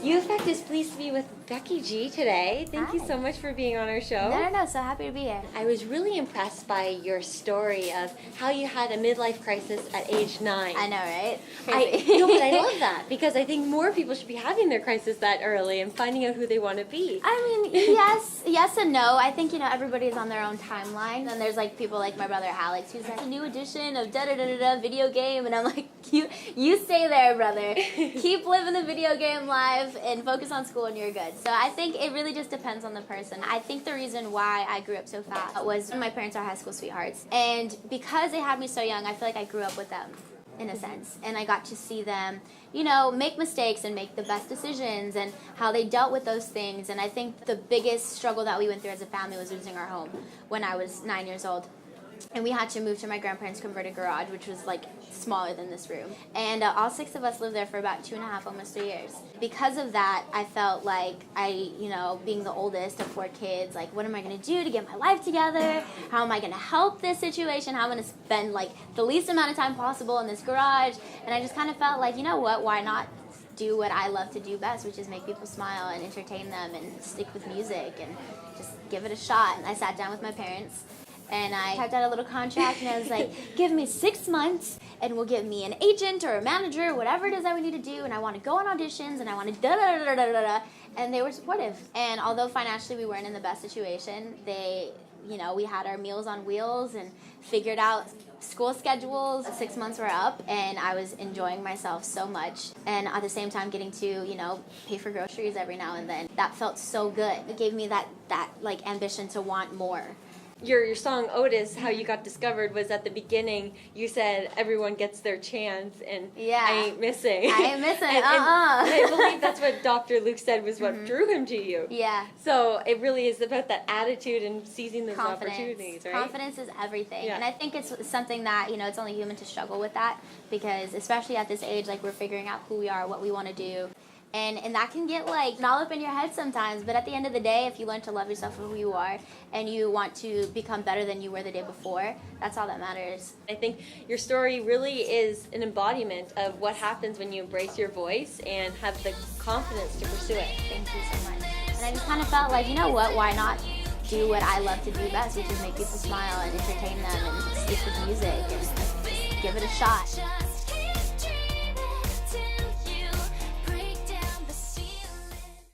You in fact is pleased to be with Becky G today. Thank you so much for being on our show. No, so happy to be here. I was really impressed by your story of how you had a midlife crisis at age 9. I know, right? No, but I love that because I think more people should be having their crisis that early and finding out who they want to be. I mean, yes and no. I think, everybody's on their own timeline. And there's like people like my brother Alex who's like, a new edition of da-da-da-da-da video game. And I'm like, you stay there, brother. Keep living the video game life and focus on school and you're good. So I think it really just depends on the person. I think the reason why I grew up so fast was my parents are high school sweethearts. And because they had me so young, I feel like I grew up with them in a sense. And I got to see them, make mistakes and make the best decisions and how they dealt with those things. And I think the biggest struggle that we went through as a family was losing our home when I was 9 years old. And we had to move to my grandparents' converted garage, which was like smaller than this room. And all 6 of us lived there for about 2.5, almost 3 years. Because of that, I felt like being the oldest of 4 kids, like what am I going to do to get my life together? How am I going to help this situation? How am I going to spend like the least amount of time possible in this garage? And I just kind of felt like, you know what, why not do what I love to do best, which is make people smile and entertain them and stick with music and just give it a shot. And I sat down with my parents and I typed out a little contract and I was like, give me 6 months and we'll give me an agent or a manager, whatever it is that we need to do, and I want to go on auditions and I want to da-da-da-da-da-da-da. And they were supportive. And although financially we weren't in the best situation, we had our meals on wheels and figured out school schedules. 6 months were up and I was enjoying myself so much. And at the same time getting to, pay for groceries every now and then. That felt so good. It gave me that ambition to want more. Your song Otis, how you got discovered, was at the beginning. You said everyone gets their chance, and yeah. I ain't missing. I ain't missing. and I believe that's what Dr. Luke said was what drew him to you. Yeah. So it really is about that attitude and seizing those opportunities, right? Confidence is everything. Yeah. And I think it's something that, it's only human to struggle with that, because especially at this age, like, we're figuring out who we are, what we want to do. And that can get all up in your head sometimes, but at the end of the day, if you learn to love yourself for who you are and you want to become better than you were the day before, that's all that matters. I think your story really is an embodiment of what happens when you embrace your voice and have the confidence to pursue it. Thank you so much. And I just kind of felt like, you know what, why not do what I love to do best, which is make people smile and entertain them and stick with music and just give it a shot.